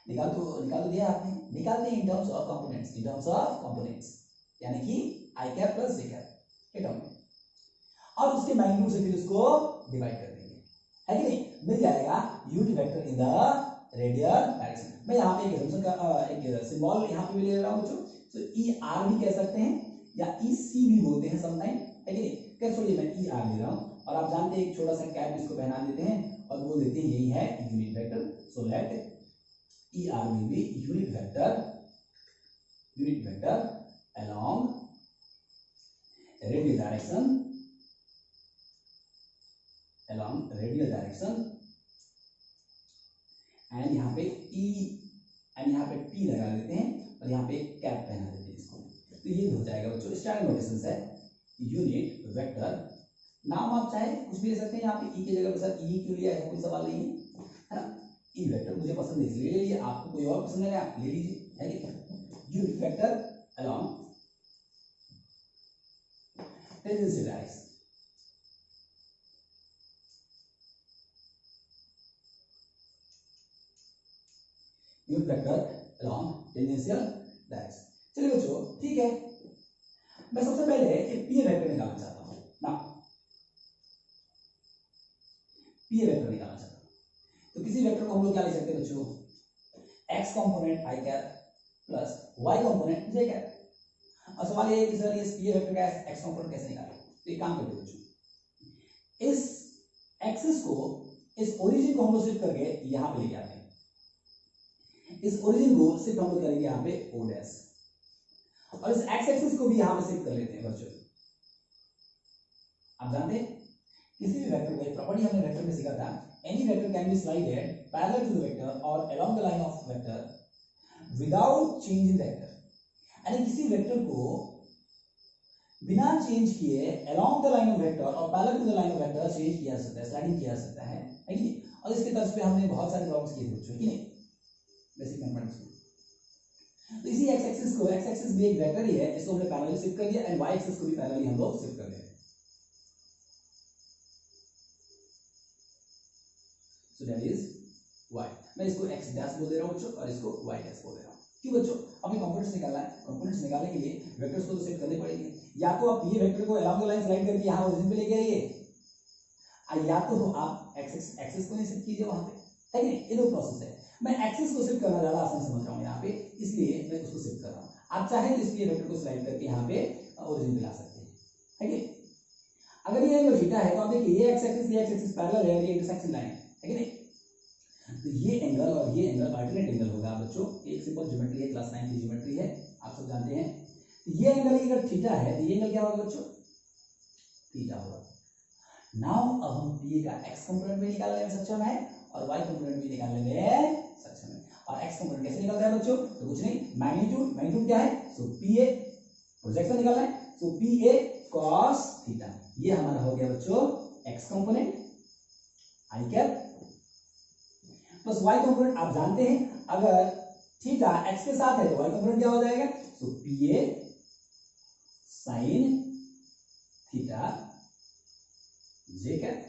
निकाल तो दिया आपने, निकालते हैं इन टर्म्स ऑफ कंपोनेंट्स, यानी कि आई कैप प्लस जे कैप के टर्म में, और उसके मैग्नीट्यूड से फिर उसको डिवाइड कर देंगे, है कि नहीं? मिल जाएगा unit vector in the radial direction. मैं यहाँ पे एक सिंबल यहाँ पे भी ले रहा हूँ बच्चों, तो ई आर भी कह सकते हैं या ई सी भी बोलते हैं समटाइम, है कि नहीं? क्या छोड़िए, मैं ई आर ले रहा हूँ और आप जानते हैं एक छोटा सा कैप इसको पहना देते हैं और बोल देते हैं यही है unit vector. So let E R will be unit vector along radial direction and यहाँ पे ई एंड यहाँ पे टी लगा देते हैं और यहाँ पे कैप पहना देते हैं इसको। तो ये हो जाएगा बच्चों स्टैंडर्ड नोटेशन है यूनिट वेक्टर। नाम आप चाहे कुछ भी ले सकते हैं, यहाँ पे ई की जगह पे सर ई क्यों लिया है कोई सवाल नहीं है, है ना? ई वेक्टर मुझे पसंद है इसलिए ले लीजिए, आपको कोई और पसंद है आप ले लीजिए, है कि? Unit vector along tangential direction. Unit vector along tangential direction. चलिए बच्चों ठीक है, मैं सबसे पहले एक पी वेक्टर निकालना चाहता हूं ना, पी वेक्टर निकालना चाहता हूं। तो किसी वेक्टर को हम लोग क्या लिख सकते हैं बच्चों, x component I cap plus Y component J cap. और सवाल ये है कि सर ये पी वेक्टर का एक्स कंपोनेंट कैसे निकालें। तो एक काम करते बच्चों, इस एक्सिस को, इस ओरिजिन को हम लोग शिफ्ट करके यहां पे लेके आते हैं। इस ओरिजिन को शिफ्ट हम लोग करेंगे यहां पे ओ डैश, और इस एक्स एक्सिस को भी यहां पे शिफ्ट कर लेते हैं बच्चों। आप जानते हैं किसी भी वेक्टर को, एक प्रॉपर्टी हमने वेक्टर में सीखा था, any vector can be slided parallel to the vector और along the line of vector without change in vector. यानी किसी वेक्टर को बिना चेंज किए along the line of vector और parallel to the line of vector change किया जा सकता है, स्लाइडिंग किया जा सकता है कि नहीं। और इसके तर्ज पे हमने बहुत सारे प्रॉब्लम्स किए थे बच्चों कि नहीं, बेसिक मैथमेटिक्स में। तो इसी एक्स एक्सिस को, एक्स एक्सिस भी एक वेक्टर ही है, इसको हमने पैरेलली शिफ्ट कर दिया, एंड वाई एक्सिस को भी पैरेलली हम लोग शिफ्ट कर दिया। So that is y। मैं इसको x डैश बोल दे रहा हूं बच्चों और इसको y डैश बोल दे रहा हूं। क्यों बच्चों, हमें कंपोनेंट्स निकालना है, कंपोनेंट्स निकालने के लिए वेक्टर्स को तो सेट करने पड़ेंगे। या तो आप ये वेक्टर को अलोंग द लाइन स्लाइड करके यहां ओरिजिन पे लेके आइए, या तो आप एक्सिस को नहीं शिफ्ट कीजिए वहां पे, है कि नहीं। ये दो प्रोसेस है। मैं एक्सिस को शिफ्ट करना ज्यादा आसान समझ रहा हूं यहां पे, इसलिए मैं उसको शिफ्ट कर रहा हूं। आप चाहे तो इसलिए वेक्टर को स्लाइड करके यहां पे ओरिजिन पे ला सकते हैं, है कि नहीं। अगर ये एंगल थीटा है तो आप देखिए ये एक्स एक्सिस पैरेलल है, ये इंटरसेक्शन लाइन है कि नहीं। तो ये एंगल और ये एंगल अल्टरनेट एंगल होगा बच्चों। एक सिंपल ज्योमेट्री है, क्लास 9 की ज्योमेट्री है, आप सब जानते हैं। तो ये एंगल अगर थीटा है तो ये एंगल क्या होगा बच्चों, थीटा होगा। नाउ अब हम पी का एक्स कंपोनेंट भी निकालने में सक्षम है और वाई कंपोनेंट भी निकालने में सक्षम है। और एक्स कंपोनेंट कैसे निकलता है बच्चों, तो कुछ नहीं, मैग्नीट्यूड, मैग्नीट्यूड क्या है, सो पी ए, प्रोजेक्शन निकालना है, सो पी ए कॉस थीटा। ये हमारा हो गया बच्चों x component I cap plus Y component. आप जानते हैं अगर थीटा एक्स के साथ है तो वाई कंपोनेंट क्या हो जाएगा, so P A sine theta J cap.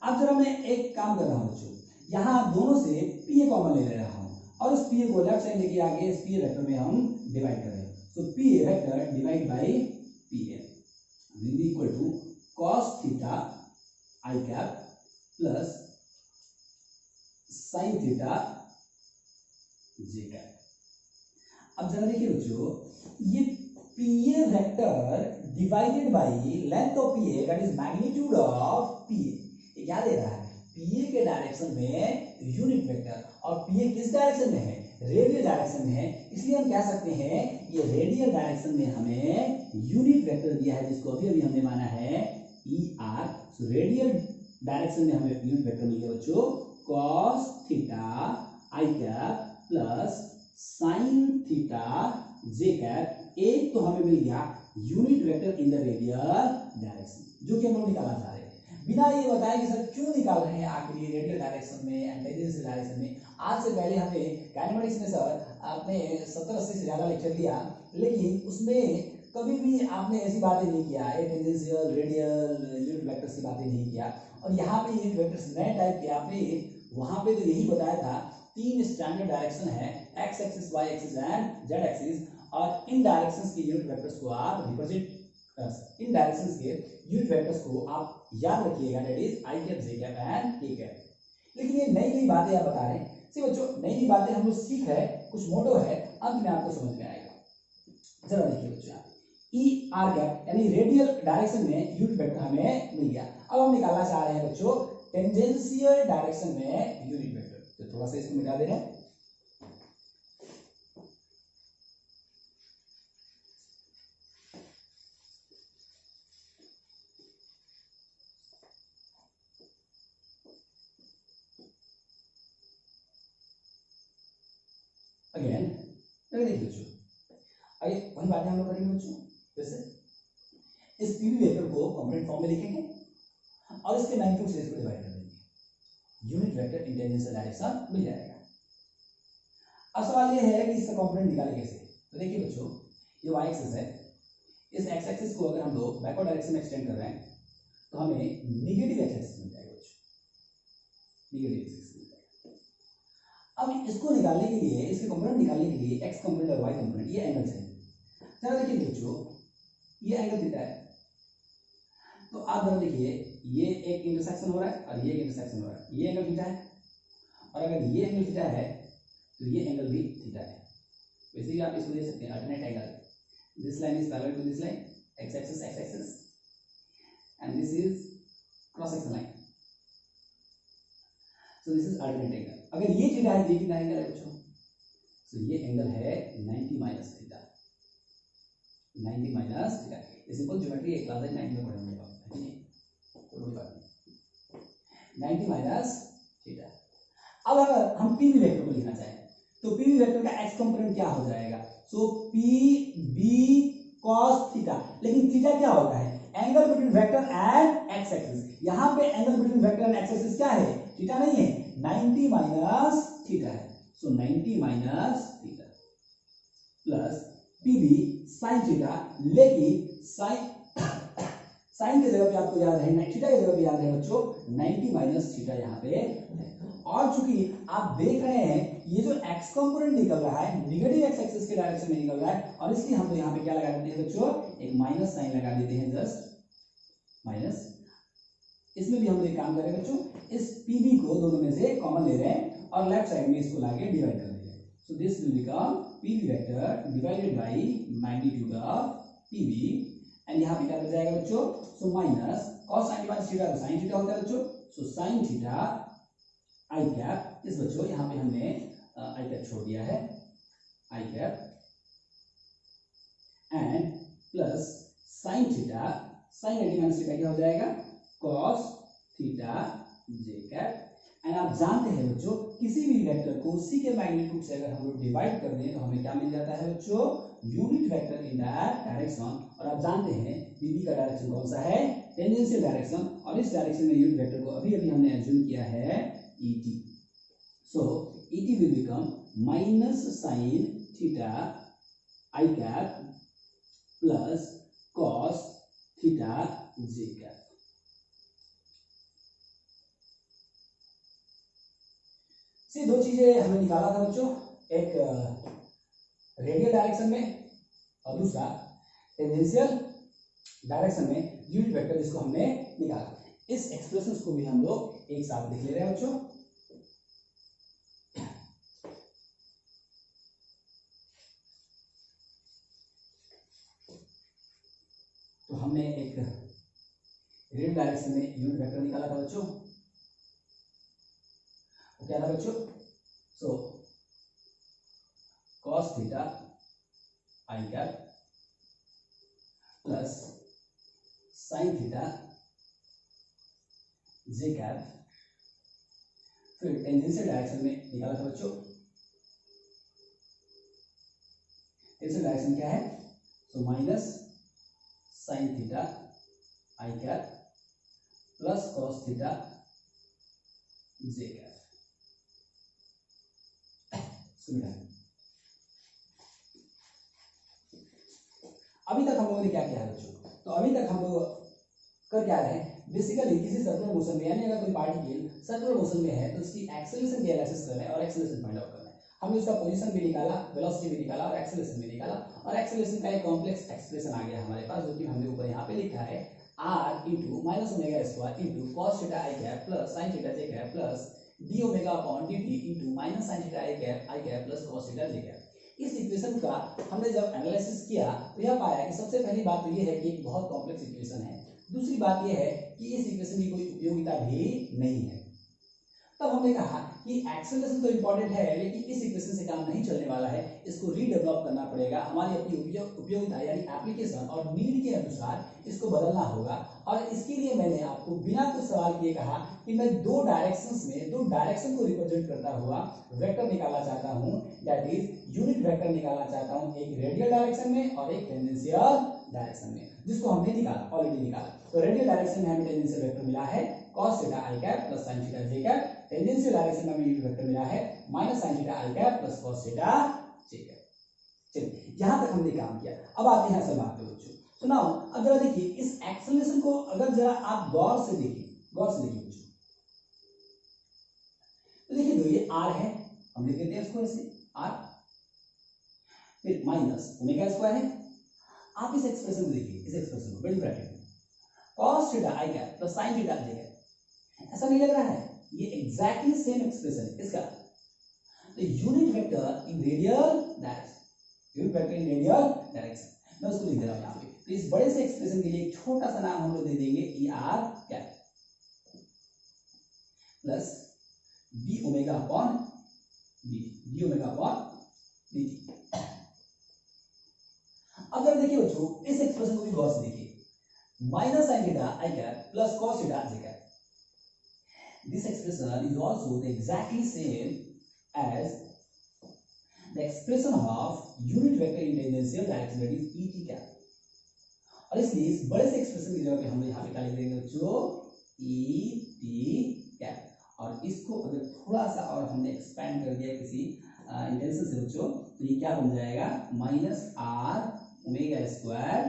अब जरा मैं एक काम कर रहा हूं बच्चों, यहां दोनों से पी ए कॉमन ले रहा हूं और उस पी ए को लेफ्ट साइड लेके आगे इस पी ए वेक्टर में हम डिवाइड कर रहे हैं। So P A vector divide by P A will be equal to cos theta I cap plus sin theta j cap। अब जरा देखिए बच्चों, ये PA vector divided by length of PA that is magnitude of PA, ये क्या दे रहा है, पीए के डायरेक्शन में यूनिट वेक्टर, और पीए किस डायरेक्शन में है, रेडियल डायरेक्शन में है। इसलिए हम कह सकते हैं ये रेडियल डायरेक्शन में हमें यूनिट वेक्टर दिया है, जिसको अभी अभी हमने माना है E R. So radial direction में हमें यूनिट वेक्टर मिल गया बच्चों cos थीटा आई कैप प्लस sin थीटा जे कैप। एक तो हमें मिल गया unit vector in the radial direction, जो कि हम लोग निकालना चाह रहे हैं। बिना ये बताए कि सर क्यों निकाल रहे हैं आखिर ये रेडियल डायरेक्शन में एंड टेंजेंशियल डायरेक्शन में। आज से पहले हमने काइनेमेटिक्स में सर आपने 70-80 से ज्यादा लेक्चर लिया, लेकिन उसमें कभी भी आपने ऐसी बातें नहीं किया, टेंजेंशियल रेडियल यूनिट वेक्टर्स की बातें नहीं किया। और यहाँ पे यूनिट वेक्टर्स नए टाइप के आपने वहां पे तो यही बताया था, 3 स्टैंडर्ड डायरेक्शन है, x axis, y axis and z axis. और इन डायरेक्शंस के यूनिट वेक्टर्स को आप रिप्रेजेंट, इन डायरेक्शंस के यूनिट वेक्टर्स को आप याद रखिएगा, that is i cap, j cap and k cap. लेकिन ये नई नई बातें आप बता रहे हैं, सी बच्चों नई नई बातें हम लोग सीख है, कुछ मोटो है, अंत में आपको समझ में आएगा। जरा देखिए बच्चों, ई आर कैप यानी रेडियल डायरेक्शन में यूनिट वेक्टर हमें मिल गया। अब हम निकालना चाह रहे हैं बच्चों टेंजेंशियल डायरेक्शन में यूनिट वेक्टर। तो थोड़ा सा इसको मिटा दे रहे हैं। अगेन देखिए बच्चों, आइए वही बातें हम लोग करेंगे बच्चों। जैसे इस पीवी वेक्टर को कंपोनेंट फॉर्म में लिखेंगे और इसके मैग्नीट्यूड से इसको डिवाइड कर देंगे, यूनिट वेक्टर इन टेंजेंशियल डायरेक्शन मिल जाएगा। अब सवाल ये है कि इसका कंपोनेंट निकालें कैसे। तो देखिए बच्चों, ये वाई एक्सिस है, इस एक्स एक्सिस को अगर हम लोग बैकवर्ड डायरेक्शन में एक्सटेंड कर रहे हैं तो हमें नेगेटिव एक्स एक्सिस मिल जाएगा बच्चों, नेगेटिव एक्सिस मिल जाएगा। अब इसको निकालने के लिए, इसके कंपोनेंट निकालने के लिए एक्स कंपोनेंट और वाई कंपोनेंट, ये एंगल चाहिए। जरा देखिए बच्चों, ये एंगल थीटा है, तो आप जरा देखिए ये एक इंटरसेक्शन हो रहा है और ये एक इंटरसेक्शन हो रहा है, ये एंगल थीटा है, और अगर ये एंगल थीटा है तो ये एंगल भी थीटा है। वैसे आप इसको दे सकते हैं alternate angle, this line is parallel to this line, x axis and this is cross section line, so this is alternate angle. अगर ये थीटा है, ये कितना एंगल है बच्चों, सो ये एंगल है 90 माइनस थीटा, 90 माइनस थीटा। ये सिंपल ज्योमेट्री एक क्लास 9 में पढ़ेंगे आप, ठीक है, कोई बात नहीं, 90 माइनस थीटा। अब अगर हम पीवी वेक्टर को लिखना चाहें तो पीवी वेक्टर का एक्स कंपोनेंट क्या हो जाएगा, so p b cos theta, लेकिन थीटा क्या होता है, angle between vector and x axis. यहां पे angle between vector and x axis क्या है, थीटा नहीं है, 90 माइनस थीटा है, so 90 minus theta plus PB sine theta, लेकिन साइन के जगह पे आपको याद है, थीटा के जगह पे याद है बच्चों 90 माइनस थीटा यहाँ पे है। और चूंकि आप देख रहे हैं ये जो एक्स कंपोनेंट निकल रहा है निगेटिव एक्स एक्सिस के डायरेक्शन में निकल रहा है, और इसलिए हम तो यहाँ पे क्या लगा देते हैं बच्चों, एक माइनस साइन लगा देते हैं, जस्ट माइनस। इसमें भी हम एक काम करें बच्चों, इस पीबी को दोनों में से कॉमन ले रहे हैं और लेफ्ट साइड में इसको लाके डिवाइड कर दे रहे हैं, सो this will become PV vector divided by magnitude of PV, and यहाँ पे क्या बच जाएगा बच्चों, so minus cos 90 minus theta तो sin थीटा होता है बच्चों, सो sin थीटा आई कैप, इस बच्चों यहाँ पे हमने आई कैप छोड़ दिया है, I cap and plus sin theta, sin 90 minus theta क्या हो जाएगा, cos theta j cap. And आप जानते हैं बच्चों किसी भी वेक्टर को उसी के मैग्नीट्यूड से अगर हम लोग डिवाइड कर दें तो हमें क्या मिल जाता है बच्चों, unit vector in that direction. और आप जानते हैं पीवी का डायरेक्शन कौन सा है, टेंजेंशियल डायरेक्शन, और इस डायरेक्शन में यूनिट वेक्टर को अभी अभी हमने एज्यूम किया है ET, so ET will become minus sine theta I cap plus cos theta J cap. से दो चीजें हमने निकाला था बच्चों, एक रेडियल डायरेक्शन में और दूसरा टेंजेंशियल डायरेक्शन में यूनिट वेक्टर, जिसको हमने निकाला। इस एक्सप्रेशन को भी हम लोग एक साथ लिख ले रहे हैं बच्चों। तो हमने एक रेडियल डायरेक्शन में यूनिट वेक्टर निकाला था बच्चों, वो क्या था बच्चों, सो cos थीटा आई कैप प्लस sin थीटा जे कैप। फिर टेंजेंशियल डायरेक्शन में निकाला था बच्चों, टेंजेंशियल डायरेक्शन क्या है, सो माइनस sin थीटा आई कैप प्लस cos थीटा जे कैप। अभी तक हम लोगों ने क्या किया है बच्चों, तो अभी तक हम लोग कर क्या रहे हैं, बेसिकली किसी सर्कुलर मोशन में, यानी अगर कोई पार्टिकल सर्कुलर मोशन में है तो उसकी एक्सेलरेशन की एनालिसिस करना है और एक्सेलरेशन फाइंड आउट करना है। हमने उसका पोजीशन भी निकाला, वेलोसिटी भी निकाला और एक्सेलरेशन भी निकाला, और एक्सेलरेशन का एक कॉम्प्लेक्स एक्सप्रेशन आ गया हमारे पास, जो कि हमने ऊपर यहाँ पे लिखा है r into minus omega square into cos theta आई कैप प्लस साइन थीटा जे cap plus D omega upon dt into minus sine theta आई कैप प्लस कॉस थीटा जे कैप। इस इक्वेशन का हमने जब एनालिसिस किया तो यह पाया कि सबसे पहली बात तो यह है कि एक बहुत कॉम्प्लेक्स इक्वेशन है, दूसरी बात यह है कि इस इक्वेशन की कोई उपयोगिता भी नहीं है। तब हमने कहा कि एक्सेलरेशन तो इंपॉर्टेंट है, लेकिन इस इक्वेशन से काम नहीं चलने वाला है, इसको रीडेवलप करना पड़ेगा, हमारी अपनी उपयोगिता यानी एप्लीकेशन और नीड के अनुसार इसको बदलना होगा। और इसके लिए मैंने आपको बिना कुछ सवाल किए कहा कि मैं दो डायरेक्शंस में, दो डायरेक्शन को रिप्रेजेंट करता हुआ वेक्टर निकालना चाहता हूं, दैट इज यूनिट वेक्टर निकालना चाहता हूं, एक रेडियल डायरेक्शन में और एक टेंजेंशियल डायरेक्शन में, जिसको हमने निकाला, ऑलरेडी निकाला। तो रेडियल डायरेक्शन में हमें टेंजेंशियल वेक्टर मिला है cos थीटा आई कैप प्लस sin थीटा जे कैप, टेंजेंशियल डायरेक्शन में हमें यूनिट वेक्टर मिला है माइनस sin थीटा आई कैप प्लस cos थीटा जे कैप। चलिए यहां तक हमने काम किया, अब आते हैं असल बात पे बच्चों। सुनाओ, अब जरा देखिए इस एक्सेलरेशन को अगर जरा आप गौर से देखिए बच्चों, तो देखिए दो ये r है हम लिख देते हैं इसको ऐसे आर, फिर माइनस ओमेगा स्क्वायर है। आप इस एक्सप्रेशन को देखिए, इस एक्सप्रेशन को बड़ी ब्रैकेट में cos थीटा आई कैप प्लस sin थीटा जे कैप, ऐसा नहीं लग रहा है? ये एग्जैक्टली सेम एक्सप्रेशन है इसका। तो यूनिट वेक्टर इन रेडियल डायरेक्शन, यूनिट वेक्टर इन रेडियल डायरेक्शन, मैं उसको लिख दे रहा हूं यहाँ पे। तो इस बड़े से एक्सप्रेशन के लिए एक छोटा सा नाम हम लोग दे देंगे ई r cap plus D omega upon D omega upon D T. अब जरा देखिए बच्चों, इस एक्सप्रेशन को भी गौर से देखिए, minus sine theta I cap plus cos theta J cap, this expression is also the exactly same as the expression of unit vector in tangential direction, that is et cap। और इसलिए इस बड़े से expression की जगह पे हम यहाँ पे क्या लिख देंगे बच्चों, et cap। और इसको अगर थोड़ा सा और हमने एक्सपेंड कर दिया किसी इंटेंशन से बच्चों, तो ये क्या बन जाएगा, minus r omega square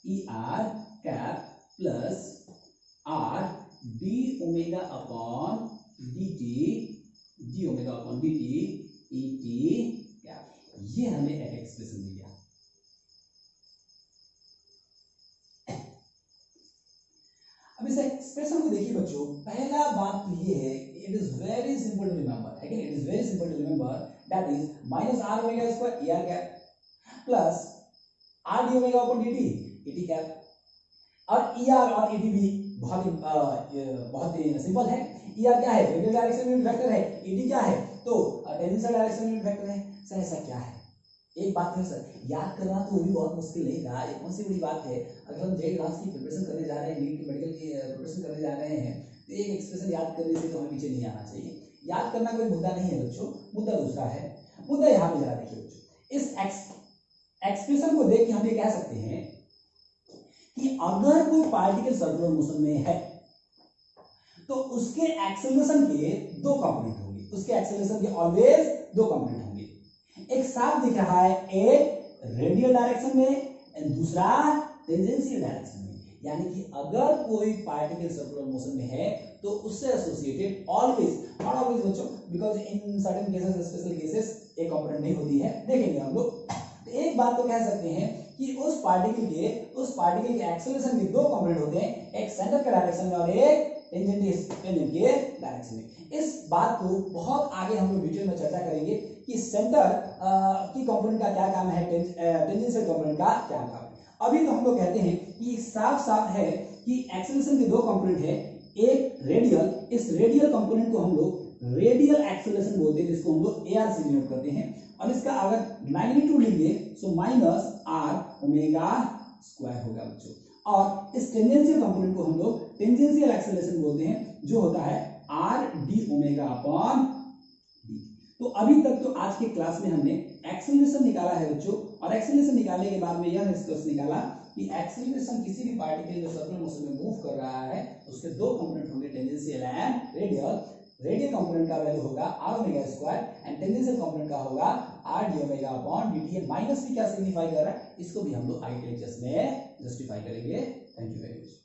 e r cap plus r D omega upon D t e t cap. ये हमें एक एक्सप्रेशन मिल गया। अब इस एक्सप्रेशन को देखिए बच्चों, पहला बात तो ये है, it is very simple to remember, है कि नहीं? It is very simple to remember, that is minus r omega square e r cap plus r D omega upon D t cap. और ई आर और E T भी बहुत ही simple है। E R क्या है, रेडियल डायरेक्शन यूनिट वेक्टर है, E T क्या है, तो टेंजेंशियल डायरेक्शन यूनिट वेक्टर है। सर ऐसा क्या है? एक बात है सर, याद करना तो वो भी बहुत मुश्किल नहीं था, ये कौन सी बड़ी बात है। अगर हम जेई क्लास की प्रिपरेशन करने जा रहे हैं, नीट की मेडिकल की प्रिपरेशन करने जा रहे हैं, तो एक एक्सप्रेशन याद करने से तो हमें पीछे नहीं आना चाहिए। याद करना कोई मुद्दा नहीं है बच्चों, मुद्दा दूसरा है। मुद्दा यहाँ पे जरा देखिए बच्चों, इस एक्सप्रेशन को देख के हम ये कह सकते हैं कि अगर कोई पार्टिकल सर्कुलर मोशन में है तो उसके एक्सेलरेशन के दो कंपोनेंट होंगे, उसके एक्सेलरेशन के ऑलवेज दो कंपोनेंट होंगे। एक साफ दिख रहा है, एक रेडियल डायरेक्शन में एंड दूसरा टेंजेंशियल डायरेक्शन में। यानी कि अगर कोई पार्टिकल सर्कुलर मोशन में है तो उससे एसोसिएटेड ऑलवेज, नॉट ऑलवेज बच्चों, because in certain cases, special cases, एक कंपोनेंट नहीं होती है, देखेंगे हम लोग। तो एक बात तो कह सकते हैं कि उस पार्टिकल के एक्सेलरेशन के दो कंपोनेंट होते हैं, एक सेंटर के डायरेक्शन में और एक टेंजेंट के डायरेक्शन में। इस बात को बहुत आगे हम लोग डिटेल में चर्चा करेंगे कि सेंटर की कंपोनेंट का क्या काम है, टेंजेंशियल कंपोनेंट का क्या काम है। अभी तो हम लोग कहते हैं कि साफ साफ है कि एक्सेलरेशन के दो कंपोनेंट है, एक रेडियल, इस रेडियल कंपोनेंट को हम लोग रेडियल एक्सेलरेशन बोलते हैं, जिसको हम लोग AR से डिनोट करते हैं। और इसका अगर मैग्नीट्यूड लिख दें तो माइनस आर ओमेगा स्क्वायर होगा बच्चों। और इस टेंजेंशियल कंपोनेंट को हम लोग टेंजेंशियल एक्सेलरेशन बोलते हैं, जो होता है R D omega upon D. तो अभी तक तो आज के क्लास में हमने एक्सेलरेशन निकाला है बच्चों, और एक्सेलरेशन निकालने के बाद में यह निष्कर्ष निकाला कि एक्सेलरेशन किसी भी पार्टिकल जो सर्कुलर मोशन में मूव कर रहा है उसके दो कंपोनेंट होंगे, tangential and radial. Radial component का वैल्यू होगा R omega square and tangential component का होगा R D omega upon D T. Minus भी क्या सिग्निफाई कर रहा है, इसको भी हम लोग आगे के लेक्चर्स में जस्टिफाई करेंगे। Thank you very much.